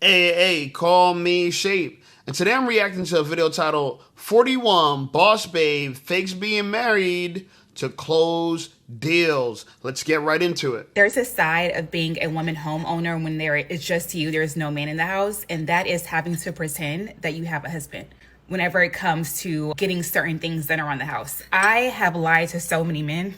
Hey, call me Shape. And today I'm reacting to a video titled 41 Boss Babe Fakes Being Married to Close Deals. Let's get right into it. There's a side of being a woman homeowner when it's just you, there's no man in the house, and that is having to pretend that you have a husband whenever it comes to getting certain things done around the house. I have lied to so many men.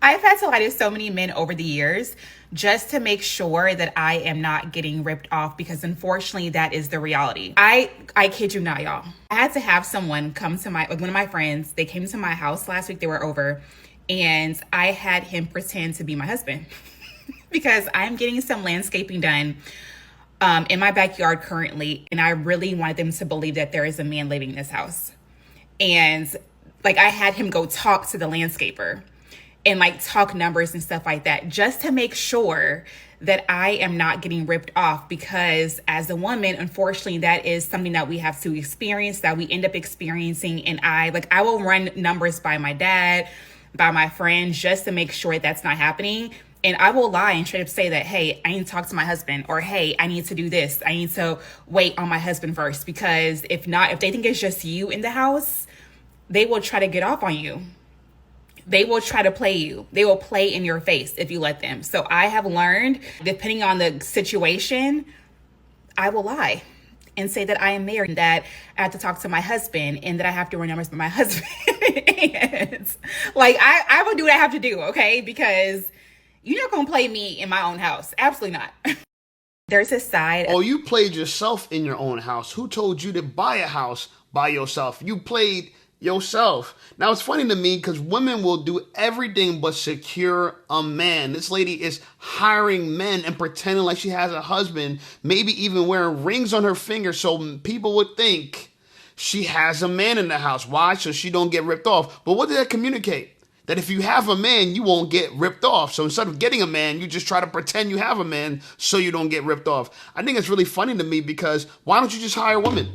I've had to lie to so many men over the years just to make sure that I am not getting ripped off, because unfortunately that is the reality. I kid you not, y'all. I had to have someone come to one of my friends, they came to my house last week, they were over, and I had him pretend to be my husband because I'm getting some landscaping done in my backyard currently, and I really wanted them to believe that there is a man living in this house. And I had him go talk to the landscaper and talk numbers and stuff like that, just to make sure that I am not getting ripped off, because as a woman, unfortunately, that is something that we have to experience, that we end up experiencing. And I will run numbers by my dad, by my friends, just to make sure that's not happening. And I will lie and straight up say that, hey, I need to talk to my husband, or hey, I need to do this. I need to wait on my husband first, because if not, if they think it's just you in the house, they will try to get off on you. They will try to play you. They will play in your face if you let them. So I have learned, depending on the situation, I will lie and say that I am married, that I have to talk to my husband, and that I have to run numbers with my husband. And I will do what I have to do, okay? Because you're not going to play me in my own house. Absolutely not. There's a side. Oh, you played yourself in your own house. Who told you to buy a house by yourself? You played yourself. Now, it's funny to me because women will do everything but secure a man. This lady is hiring men and pretending like she has a husband, maybe even wearing rings on her fingers so people would think she has a man in the house. Why? So she don't get ripped off. But what did that communicate? That if you have a man, you won't get ripped off. So instead of getting a man, you just try to pretend you have a man so you don't get ripped off. I think it's really funny to me, because why don't you just hire women?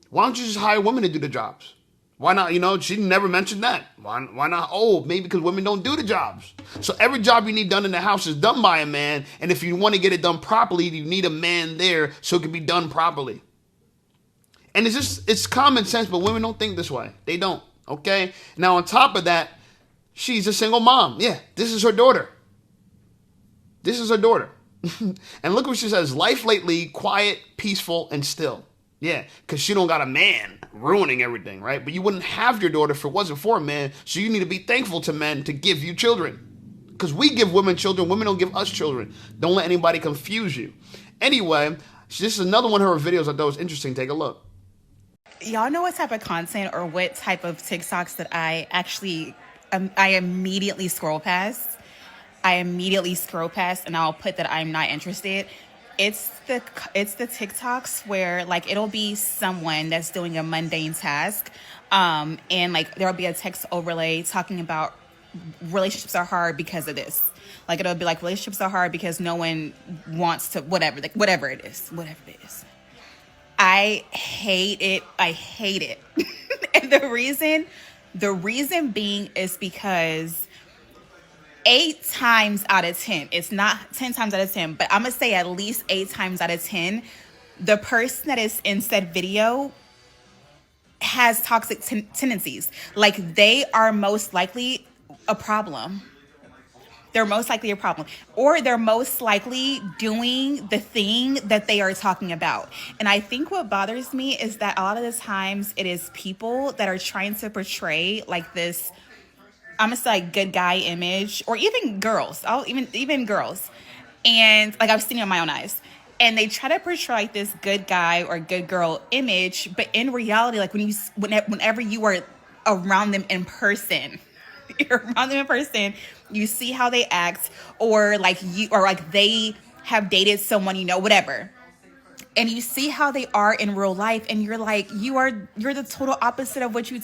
Why don't you just hire women to do the jobs? Why not? She never mentioned that. Why not? Oh, maybe because women don't do the jobs. So every job you need done in the house is done by a man. And if you want to get it done properly, you need a man there so it can be done properly. And it's common sense, but women don't think this way. They don't. Okay? Now, on top of that, she's a single mom. Yeah, this is her daughter. This is her daughter. And look what she says. Life lately, quiet, peaceful, and still. Yeah, because she don't got a man ruining everything, right? But you wouldn't have your daughter if it wasn't for a man. So you need to be thankful to men to give you children. Because we give women children. Women don't give us children. Don't let anybody confuse you. Anyway, this is another one of her videos I thought was interesting. Take a look. Y'all know what type of content or what type of TikToks that I actually, I immediately scroll past. And I'll put that I'm not interested. It's the TikToks where it'll be someone that's doing a mundane task, and there'll be a text overlay talking about relationships are hard because of this. It'll be relationships are hard because no one wants to, whatever it is. I hate it. And the reason being is because 8 times out of 10, it's not 10 times out of 10, but I'm going to say at least 8 times out of 10, the person that is in said video has toxic tendencies. They are most likely a problem. They're most likely a problem. Or they're most likely doing the thing that they are talking about. And I think what bothers me is that a lot of the times it is people that are trying to portray this, I'm gonna say good guy image, or even girls. Even girls, and I've seen it with my own eyes. And they try to portray this good guy or good girl image, but in reality, whenever you are around them in person, you see how they act, or they have dated someone, whatever. And you see how they are in real life, and you're you're the total opposite of what you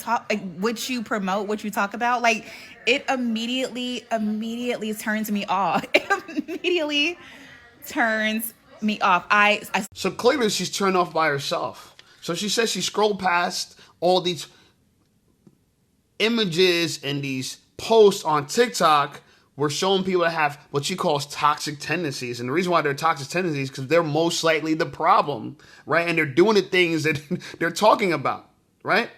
what you promote, what you talk about. It immediately turns me off. It immediately turns me off. So clearly she's turned off by herself. So she says she scrolled past all these images and these posts on TikTok We're showing people that have what she calls toxic tendencies. And the reason why they're toxic tendencies is because they're most likely the problem, right? And they're doing the things that they're talking about, right?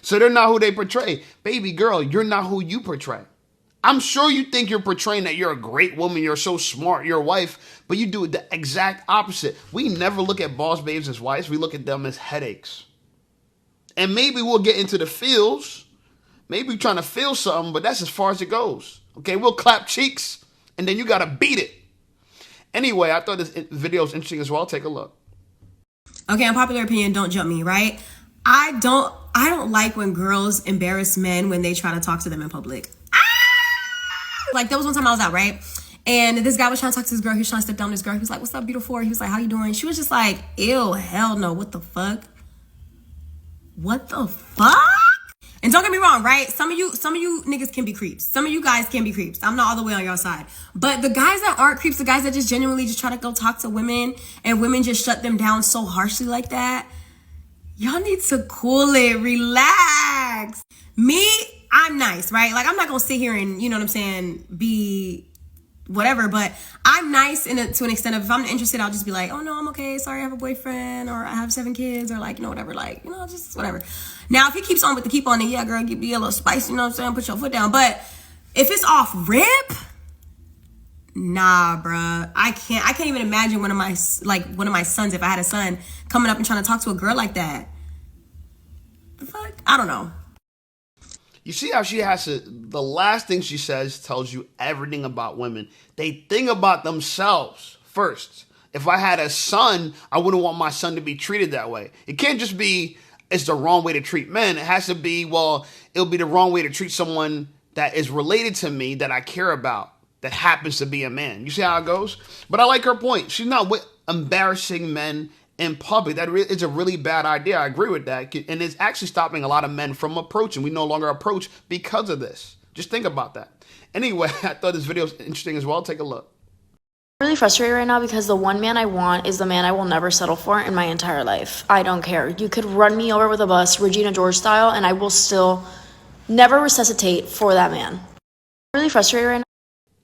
So they're not who they portray. Baby girl, you're not who you portray. I'm sure you think you're portraying that you're a great woman, you're so smart, you're a wife, but you do the exact opposite. We never look at boss babes as wives. We look at them as headaches. And maybe we'll get into the feels. Maybe you're trying to feel something, but that's as far as it goes. Okay, we'll clap cheeks, and then you got to beat it. Anyway, I thought this video was interesting as well. Take a look. Okay, unpopular opinion, don't jump me, right? I don't like when girls embarrass men when they try to talk to them in public. Like, there was one time I was out, right? And this guy was trying to talk to this girl. He was trying to step down this girl. He was like, "What's up, beautiful?" He was like, "How you doing?" She was just like, "Ew, hell no, what the fuck? What the fuck?" And don't get me wrong, right? Some of you niggas can be creeps. Some of you guys can be creeps. I'm not all the way on your side. But the guys that aren't creeps, the guys that just genuinely just try to go talk to women and women just shut them down so harshly like that, y'all need to cool it, relax. Me, I'm nice, right? Like, I'm not gonna sit here and, you know what I'm saying, be whatever, but I'm nice to an extent of, if I'm interested, I'll just be like, "Oh no, I'm okay, sorry, I have a boyfriend," or "I have 7 kids," or like, you know, whatever, like, you know, just whatever. Now, if he keeps on with the keep on, then yeah, girl, give me a little spice, you know what I'm saying, put your foot down. But if it's off rip, nah, bruh, I can't even imagine one of my sons, if I had a son, coming up and trying to talk to a girl like that. The fuck? I don't know. You see how she has to, the last thing she says tells you everything about women. They think about themselves first. If I had a son, I wouldn't want my son to be treated that way. It can't just be, it's the wrong way to treat men. It has to be, well, it'll be the wrong way to treat someone that is related to me, that I care about, that happens to be a man. You see how it goes? But I like her point. She's not with embarrassing men in public. That is a really bad idea. I agree with that. And it's actually stopping a lot of men from approaching. We no longer approach because of this. Just think about that. Anyway, I thought this video was interesting as well. Take a look. I'm really frustrated right now because the one man I want is the man I will never settle for in my entire life. I don't care. You could run me over with a bus, Regina George style, and I will still never resuscitate for that man. I'm really frustrated right now.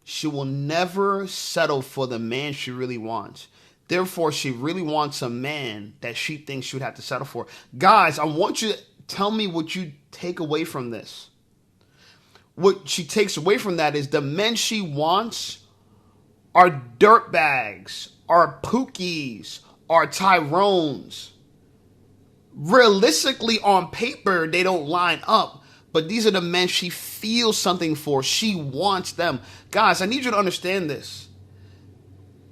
She will never settle for the man she really wants. Therefore, she really wants a man that she thinks she would have to settle for. Guys, I want you to tell me what you take away from this. What she takes away from that is the men she wants are dirtbags, are Pookies, are Tyrones. Realistically, on paper, they don't line up. But these are the men she feels something for. She wants them. Guys, I need you to understand this.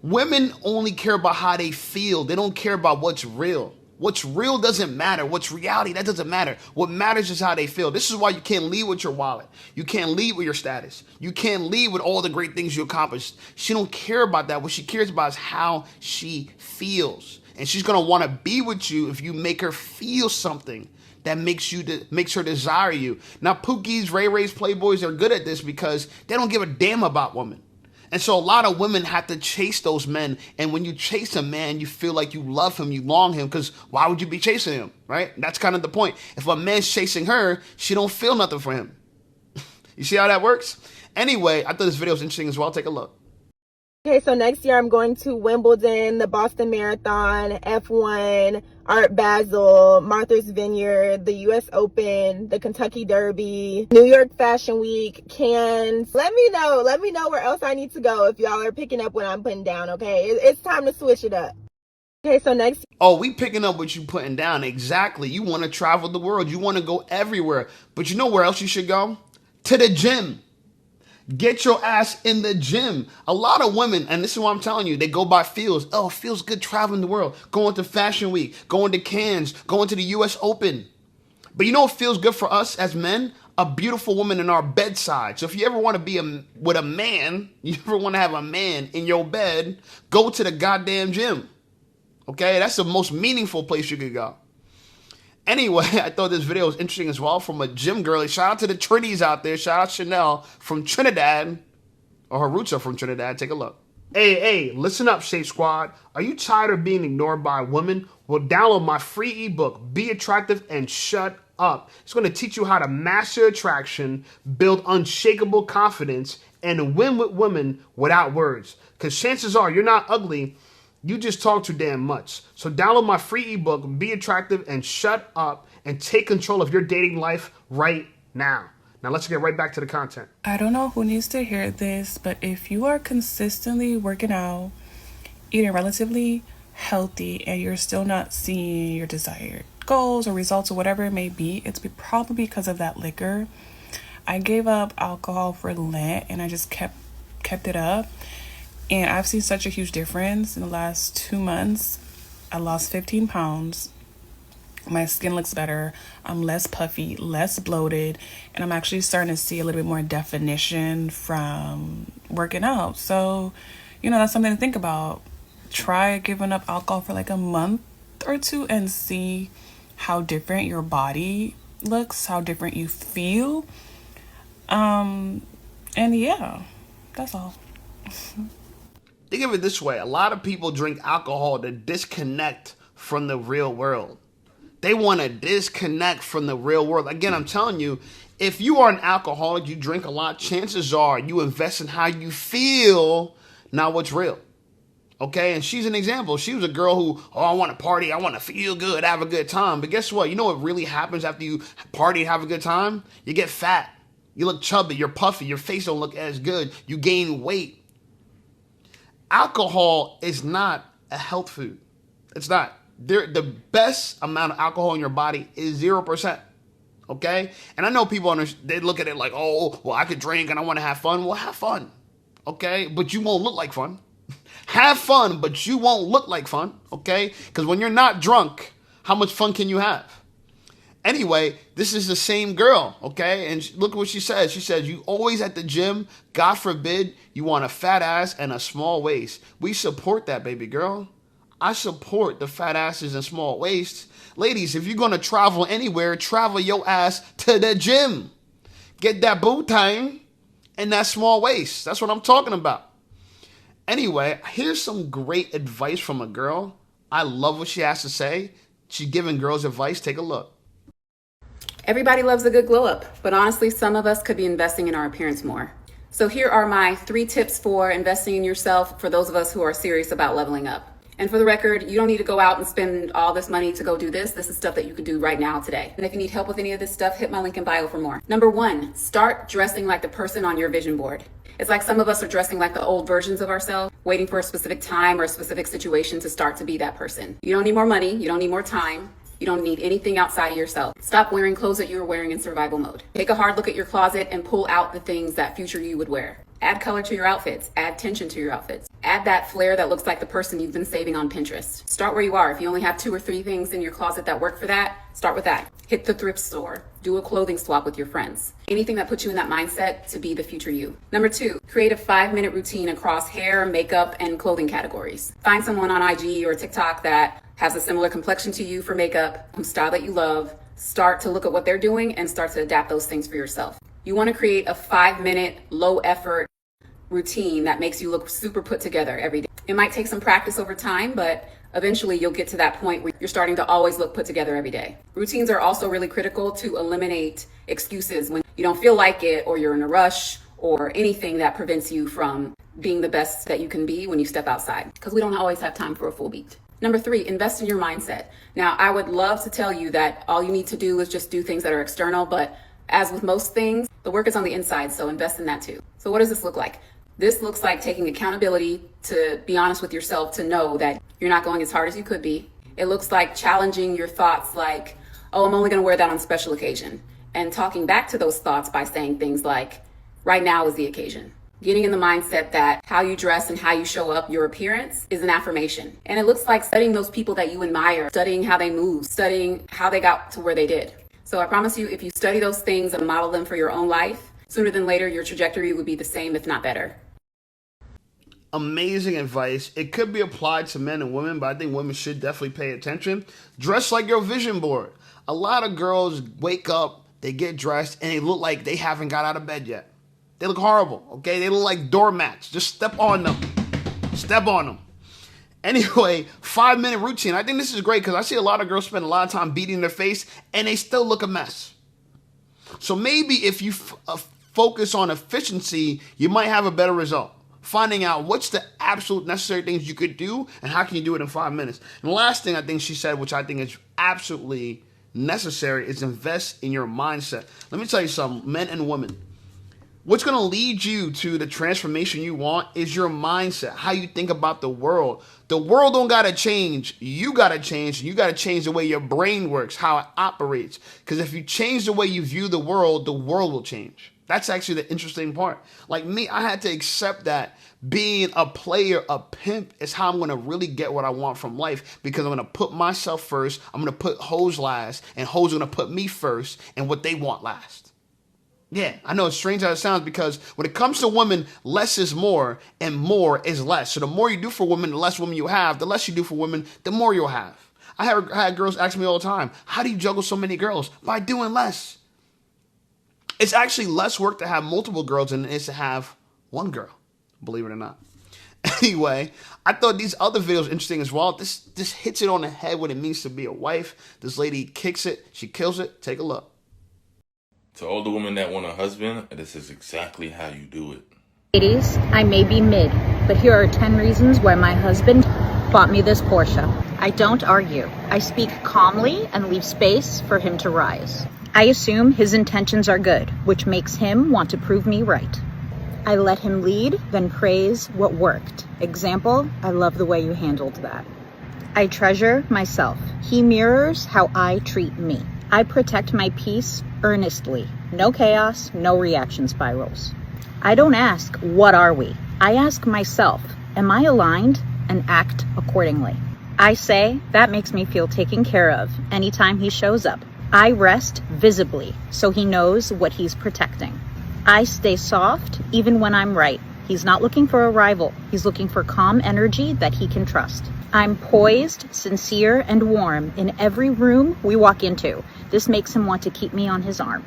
Women only care about how they feel. They don't care about what's real. What's real doesn't matter. What's reality, that doesn't matter. What matters is how they feel. This is why you can't lead with your wallet. You can't lead with your status. You can't lead with all the great things you accomplished. She don't care about that. What she cares about is how she feels. And she's going to want to be with you if you make her feel something that makes her desire you. Now, Pookies, Ray Rays, Playboys are good at this because they don't give a damn about women. And so a lot of women have to chase those men. And when you chase a man, you feel like you love him, you long him, because why would you be chasing him, right? That's kind of the point. If a man's chasing her, she don't feel nothing for him. You see how that works? Anyway, I thought this video was interesting as well. Take a look. Okay, so next year I'm going to Wimbledon, the Boston Marathon, F1, Art Basel, Martha's Vineyard, the US Open, the Kentucky Derby, New York Fashion Week, Cannes. Let me know where else I need to go if y'all are picking up what I'm putting down, okay? It's time to switch it up. Okay, so next. Oh, we picking up what you putting down. Exactly. You want to travel the world. You want to go everywhere. But you know where else you should go? To the gym. Get your ass in the gym. A lot of women, and this is what I'm telling you, they go by feels. Oh, it feels good traveling the world. Going to Fashion Week, going to Cannes, going to the US Open. But you know what feels good for us as men? A beautiful woman in our bedside. So if you ever want to be with a man, you ever want to have a man in your bed, go to the goddamn gym. Okay? That's the most meaningful place you could go. Anyway, I thought this video was interesting as well from a gym girl. Shout out to the Trinnies out there. Shout out Chanel from Trinidad. Or her roots are from Trinidad. Take a look. Hey, listen up, Shape Squad. Are you tired of being ignored by women? Well, download my free ebook, Be Attractive and Shut Up. It's going to teach you how to master attraction, build unshakable confidence, and win with women without words. Because chances are you're not ugly, you just talk too damn much. So download my free ebook, Be Attractive and Shut Up, and take control of your dating life right now. Now let's get right back to the content. I don't know who needs to hear this, but if you are consistently working out, eating relatively healthy, and you're still not seeing your desired goals or results or whatever it may be, it's probably because of that liquor. I gave up alcohol for Lent and I just kept it up. And I've seen such a huge difference in the last 2 months. I lost 15 pounds. My skin looks better. I'm less puffy, less bloated, and I'm actually starting to see a little bit more definition from working out. So, that's something to think about. Try giving up alcohol for like a month or two and see how different your body looks, how different you feel. And yeah, that's all. Think of it this way. A lot of people drink alcohol to disconnect from the real world. They want to disconnect from the real world. Again, I'm telling you, if you are an alcoholic, you drink a lot, chances are you invest in how you feel, not what's real. Okay, and she's an example. She was a girl who, I want to party, I want to feel good, have a good time. But guess what? You know what really happens after you party and have a good time? You get fat. You look chubby, you're puffy, your face don't look as good, you gain weight. Alcohol is not a health food. It's not. The best amount of alcohol in your body is 0%. Okay? And I know people, they look at it like, I could drink and I want to have fun. Well, have fun. Okay? But you won't look like fun. Have fun, but you won't look like fun. Okay? Because when you're not drunk, how much fun can you have? Anyway, this is the same girl, okay? And look what she says. She says, you always at the gym. God forbid you want a fat ass and a small waist. We support that, baby girl. I support the fat asses and small waists. Ladies, if you're going to travel anywhere, travel your ass to the gym. Get that booty and that small waist. That's what I'm talking about. Anyway, here's some great advice from a girl. I love what she has to say. She's giving girls advice. Take a look. Everybody loves a good glow up, but honestly, some of us could be investing in our appearance more. So here are my 3 tips for investing in yourself for those of us who are serious about leveling up. And for the record, you don't need to go out and spend all this money to go do this. This is stuff that you can do right now today. And if you need help with any of this stuff, hit my link in bio for more. Number 1, start dressing like the person on your vision board. It's like some of us are dressing like the old versions of ourselves, waiting for a specific time or a specific situation to start to be that person. You don't need more money. You don't need more time. You don't need anything outside of yourself. Stop wearing clothes that you were wearing in survival mode. Take a hard look at your closet and pull out the things that future you would wear. Add color to your outfits. Add tension to your outfits. Add that flair that looks like the person you've been saving on Pinterest. Start where you are. If you only have 2 or 3 things in your closet that work for that, start with that. Hit the thrift store. Do a clothing swap with your friends. Anything that puts you in that mindset to be the future you. Number 2, create a 5-minute routine across hair, makeup, and clothing categories. Find someone on IG or TikTok that has a similar complexion to you for makeup, whose style that you love. Start to look at what they're doing and start to adapt those things for yourself. You want to create a 5-minute, low effort routine that makes you look super put together every day. It might take some practice over time, but eventually you'll get to that point where you're starting to always look put together every day. Routines are also really critical to eliminate excuses when you don't feel like it, or you're in a rush, or anything that prevents you from being the best that you can be when you step outside, because we don't always have time for a full beat. Number 3, invest in your mindset. Now, I would love to tell you that all you need to do is just do things that are external, but as with most things, the work is on the inside, so invest in that too. So what does this look like? This looks like taking accountability, to be honest with yourself, to know that you're not going as hard as you could be. It looks like challenging your thoughts like, I'm only gonna wear that on special occasion. And talking back to those thoughts by saying things like, right now is the occasion. Getting in the mindset that how you dress and how you show up, your appearance, is an affirmation. And it looks like studying those people that you admire, studying how they move, studying how they got to where they did. So I promise you, if you study those things and model them for your own life, sooner than later, your trajectory would be the same, if not better. Amazing advice. It could be applied to men and women, but I think women should definitely pay attention. Dress like your vision board. A lot of girls wake up, they get dressed, and they look like they haven't got out of bed yet. They look horrible, okay? They look like doormats. Just step on them. Step on them. Anyway, 5-minute routine. I think this is great because I see a lot of girls spend a lot of time beating their face, and they still look a mess. So maybe if you focus on efficiency, you might have a better result. Finding out what's the absolute necessary things you could do and how can you do it in 5 minutes. And the last thing I think she said, which I think is absolutely necessary, is invest in your mindset. Let me tell you something, men and women. What's going to lead you to the transformation you want is your mindset, how you think about the world. The world don't got to change. You got to change. And you got to change the way your brain works, how it operates. Because if you change the way you view the world will change. That's actually the interesting part. Like me, I had to accept that being a player, a pimp, is how I'm going to really get what I want from life, because I'm going to put myself first. I'm going to put hoes last, and hoes are going to put me first and what they want last. Yeah, I know it's strange how it sounds, because when it comes to women, less is more and more is less. So the more you do for women, the less women you have. The less you do for women, the more you'll have. I had girls ask me all the time, how do you juggle so many girls? By doing less. It's actually less work to have multiple girls than it is to have one girl, believe it or not. Anyway, I thought these other videos were interesting as well. This hits it on the head what it means to be a wife. This lady kicks it. She kills it. Take a look. To all the women that want a husband, this is exactly how you do it. Ladies, I may be mid, but here are 10 reasons why my husband bought me this Porsche. I don't argue. I speak calmly and leave space for him to rise. I assume his intentions are good, which makes him want to prove me right. I let him lead, then praise what worked. Example, I love the way you handled that. I treasure myself. He mirrors how I treat me. I protect my peace earnestly. No chaos, no reaction spirals. I don't ask, what are we? I ask myself, am I aligned, and act accordingly. I say, that makes me feel taken care of anytime he shows up. I rest visibly so he knows what he's protecting. I stay soft even when I'm right. He's not looking for a rival. He's looking for calm energy that he can trust. I'm poised, sincere, and warm in every room we walk into. This makes him want to keep me on his arm.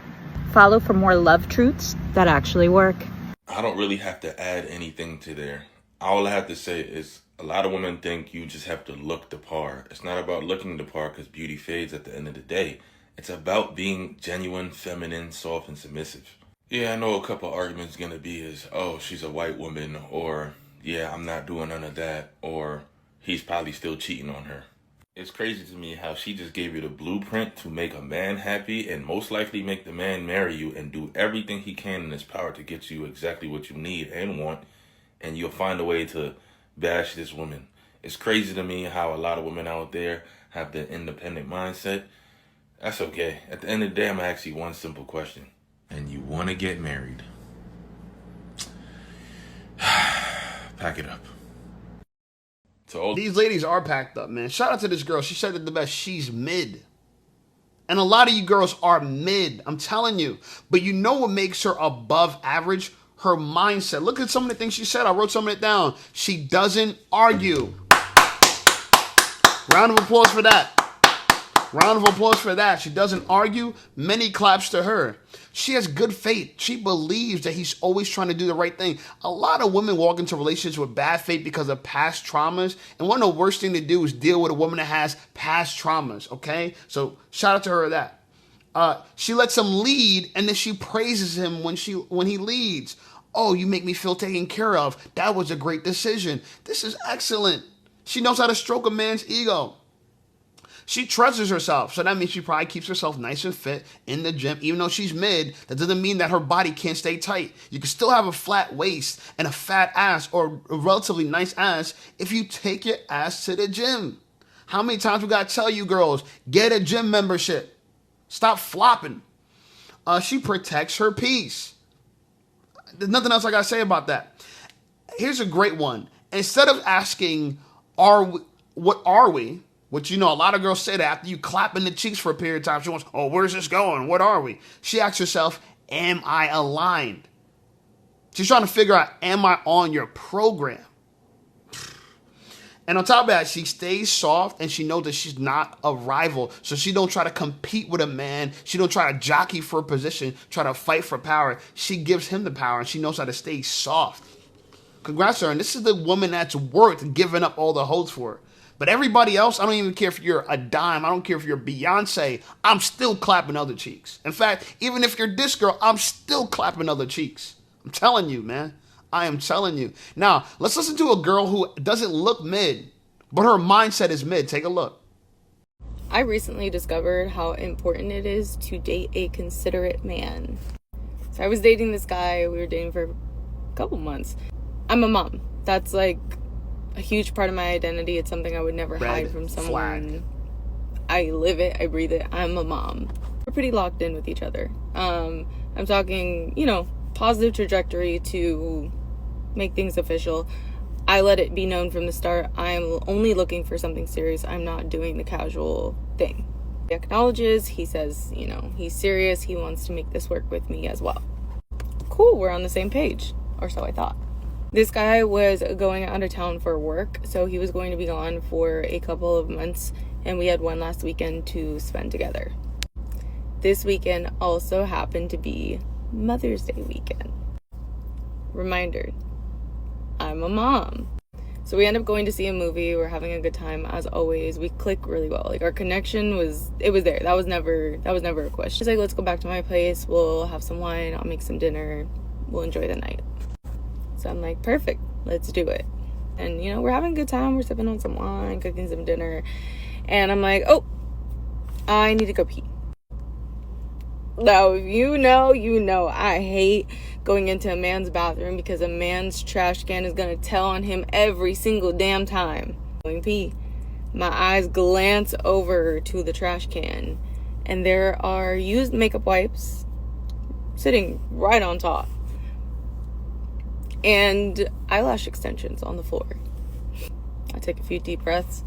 Follow for more love truths that actually work. I don't really have to add anything to there. All I have to say is a lot of women think you just have to look the part. It's not about looking the part, because beauty fades at the end of the day. It's about being genuine, feminine, soft, and submissive. Yeah, I know a couple arguments gonna be is, oh, she's a white woman, or yeah, I'm not doing none of that, or he's probably still cheating on her. It's crazy to me how she just gave you the blueprint to make a man happy and most likely make the man marry you and do everything he can in his power to get you exactly what you need and want, and you'll find a way to bash this woman. It's crazy to me how a lot of women out there have the independent mindset. That's okay. At the end of the day, I'm going to ask you one simple question. And you want to get married. Pack it up. These ladies are packed up, man. Shout out to this girl. She said it the best. She's mid. And a lot of you girls are mid. I'm telling you. But you know what makes her above average? Her mindset. Look at some of the things she said. I wrote some of it down. She doesn't argue. Round of applause for that. Round of applause for that. She doesn't argue. Many claps to her. She has good faith. She believes that he's always trying to do the right thing. A lot of women walk into relationships with bad faith because of past traumas. And one of the worst things to do is deal with a woman that has past traumas, okay? So shout out to her for that. She lets him lead, and then she praises him when he leads. Oh, you make me feel taken care of. That was a great decision. This is excellent. She knows how to stroke a man's ego. She treasures herself. So that means she probably keeps herself nice and fit in the gym. Even though she's mid, that doesn't mean that her body can't stay tight. You can still have a flat waist and a fat ass, or a relatively nice ass, if you take your ass to the gym. How many times we got to tell you girls, get a gym membership. Stop flopping. She protects her peace. There's nothing else I got to say about that. Here's a great one. Instead of asking, what are we? Which, you know, a lot of girls say that after you clap in the cheeks for a period of time. She wants, oh, where's this going? What are we? She asks herself, am I aligned? She's trying to figure out, am I on your program? And on top of that, she stays soft, and she knows that she's not a rival. So she don't try to compete with a man. She don't try to jockey for a position, try to fight for power. She gives him the power, and she knows how to stay soft. Congrats to her. And this is the woman that's worked giving up all the hoes for her. But everybody else, I don't even care if you're a dime. I don't care if you're Beyonce. I'm still clapping other cheeks. In fact, even if you're this girl, I'm still clapping other cheeks. I'm telling you, man. I am telling you. Now, let's listen to a girl who doesn't look mid, but her mindset is mid. Take a look. I recently discovered how important it is to date a considerate man. So I was dating this guy. We were dating for a couple months. I'm a mom. That's like a huge part of my identity. It's something I would never hide from someone. Flag. I live it. I breathe it. I'm a mom. We're pretty locked in with each other. I'm talking, positive trajectory to make things official. I let it be known from the start. I'm only looking for something serious. I'm not doing the casual thing. He acknowledges. He says, he's serious. He wants to make this work with me as well. Cool. We're on the same page, or so I thought. This guy was going out of town for work, so he was going to be gone for a couple of months, and we had one last weekend to spend together. This weekend also happened to be Mother's Day weekend. Reminder, I'm a mom. So we end up going to see a movie. We're having a good time as always. We click really well. Like, our connection was there. That was never a question. She's like, let's go back to my place. We'll have some wine. I'll make some dinner. We'll enjoy the night. So I'm like, perfect, let's do it. And, we're having a good time. We're sipping on some wine, cooking some dinner. And I'm like, oh, I need to go pee. Now, if you know, I hate going into a man's bathroom because a man's trash can is going to tell on him every single damn time. Going pee. My eyes glance over to the trash can, and there are used makeup wipes sitting right on top. And eyelash extensions on the floor. I take a few deep breaths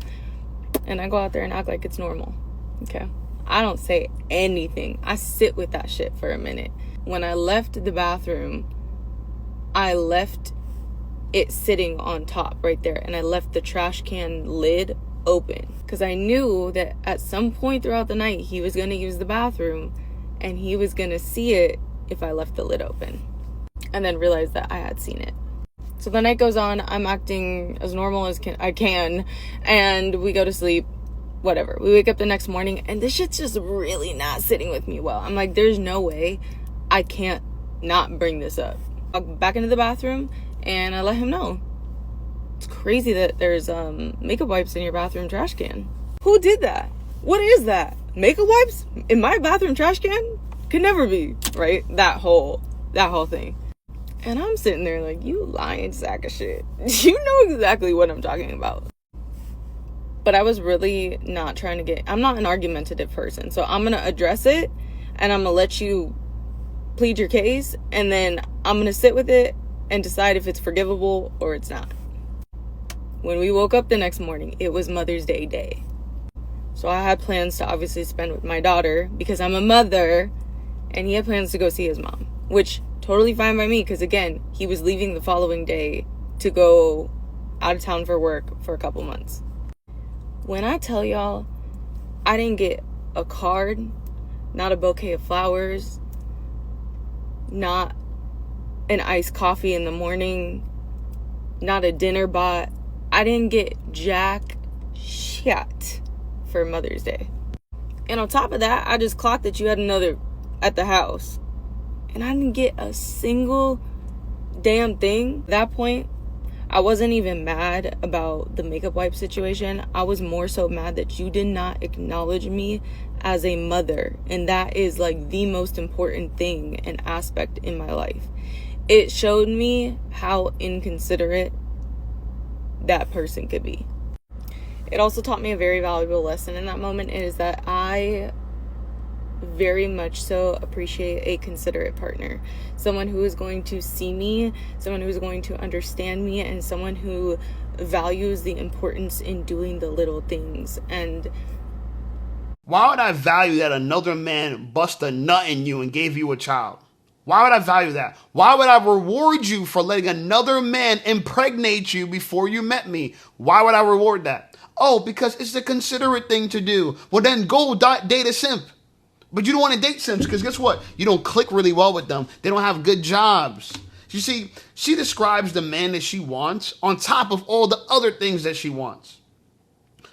and I go out there and act like it's normal. Okay. I don't say anything. I sit with that shit for a minute. When I left the bathroom, I left it sitting on top right there, and I left the trash can lid open because I knew that at some point throughout the night he was going to use the bathroom and he was going to see it if I left the lid open. And then realized that I had seen it. So the night goes on, I'm acting as normal as I can, and we go to sleep, whatever. We wake up the next morning, and this shit's just really not sitting with me well. I'm like, there's no way I can't not bring this up. I go back into the bathroom, and I let him know. It's crazy that there's makeup wipes in your bathroom trash can. Who did that? What is that? Makeup wipes in my bathroom trash can? Could never be, right? That whole thing. And I'm sitting there like, you lying sack of shit. You know exactly what I'm talking about. But I was really not trying to I'm not an argumentative person. So I'm going to address it and I'm going to let you plead your case. And then I'm going to sit with it and decide if it's forgivable or it's not. When we woke up the next morning, it was Mother's Day. So I had plans to obviously spend with my daughter because I'm a mother. And he had plans to go see his mom, which totally fine by me because, again, he was leaving the following day to go out of town for work for a couple months. When I tell y'all, I didn't get a card, not a bouquet of flowers, not an iced coffee in the morning, not a dinner bought. I didn't get jack shit for Mother's Day. And on top of that, I just clocked that you had another at the house. And I didn't get a single damn thing. At that point, I wasn't even mad about the makeup wipe situation. I was more so mad that you did not acknowledge me as a mother. And that is like the most important thing and aspect in my life. It showed me how inconsiderate that person could be. It also taught me a very valuable lesson in that moment, is that I very much so appreciate a considerate partner, someone who is going to see me, someone who is going to understand me, and someone who values the importance in doing the little things. And why would I value that another man bust a nut in you and gave you a child? Why would I value that? Why would I reward you for letting another man impregnate you before you met me? Why would I reward that? Oh, because it's the considerate thing to do. Well, then go date a simp. But you don't want to date simps because guess what? You don't click really well with them. They don't have good jobs. You see, she describes the man that she wants on top of all the other things that she wants.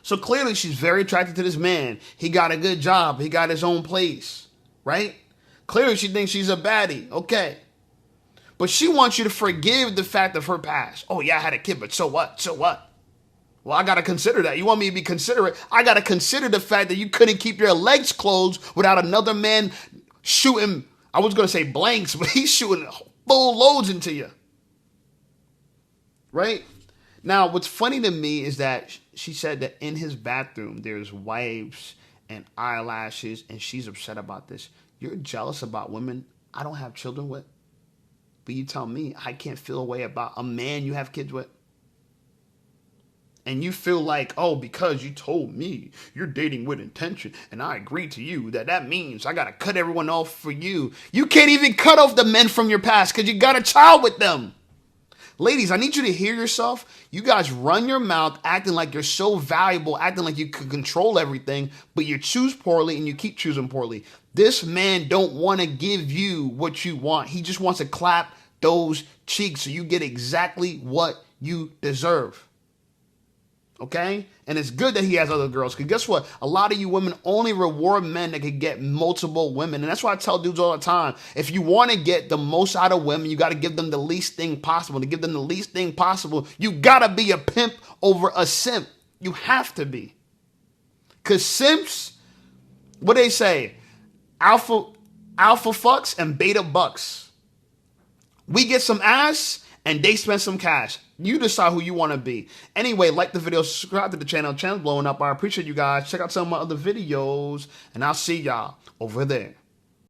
So clearly she's very attracted to this man. He got a good job. He got his own place, right? Clearly she thinks she's a baddie. Okay. But she wants you to forgive the fact of her past. Oh, yeah, I had a kid, but so what? So what? Well, I got to consider that. You want me to be considerate? I got to consider the fact that you couldn't keep your legs closed without another man shooting, I was going to say blanks, but he's shooting full loads into you. Right? Now, what's funny to me is that she said that in his bathroom, there's wipes and eyelashes, and she's upset about this. You're jealous about women I don't have children with, but you tell me I can't feel a way about a man you have kids with. And you feel like, oh, because you told me you're dating with intention and I agreed to you, that means I got to cut everyone off for you. You can't even cut off the men from your past because you got a child with them. Ladies, I need you to hear yourself. You guys run your mouth acting like you're so valuable, acting like you can control everything, but you choose poorly and you keep choosing poorly. This man don't want to give you what you want. He just wants to clap those cheeks so you get exactly what you deserve. Okay? And it's good that he has other girls. Because guess what? A lot of you women only reward men that can get multiple women. And that's why I tell dudes all the time. If you want to get the most out of women, you got to give them the least thing possible. To give them the least thing possible, you got to be a pimp over a simp. You have to be. Because simps, what they say? Alpha fucks and beta bucks. We get some ass and they spend some cash. You decide who you want to be. Anyway, like the video, subscribe to the channel. Channel's blowing up. I appreciate you guys. Check out some of my other videos, and I'll see y'all over there.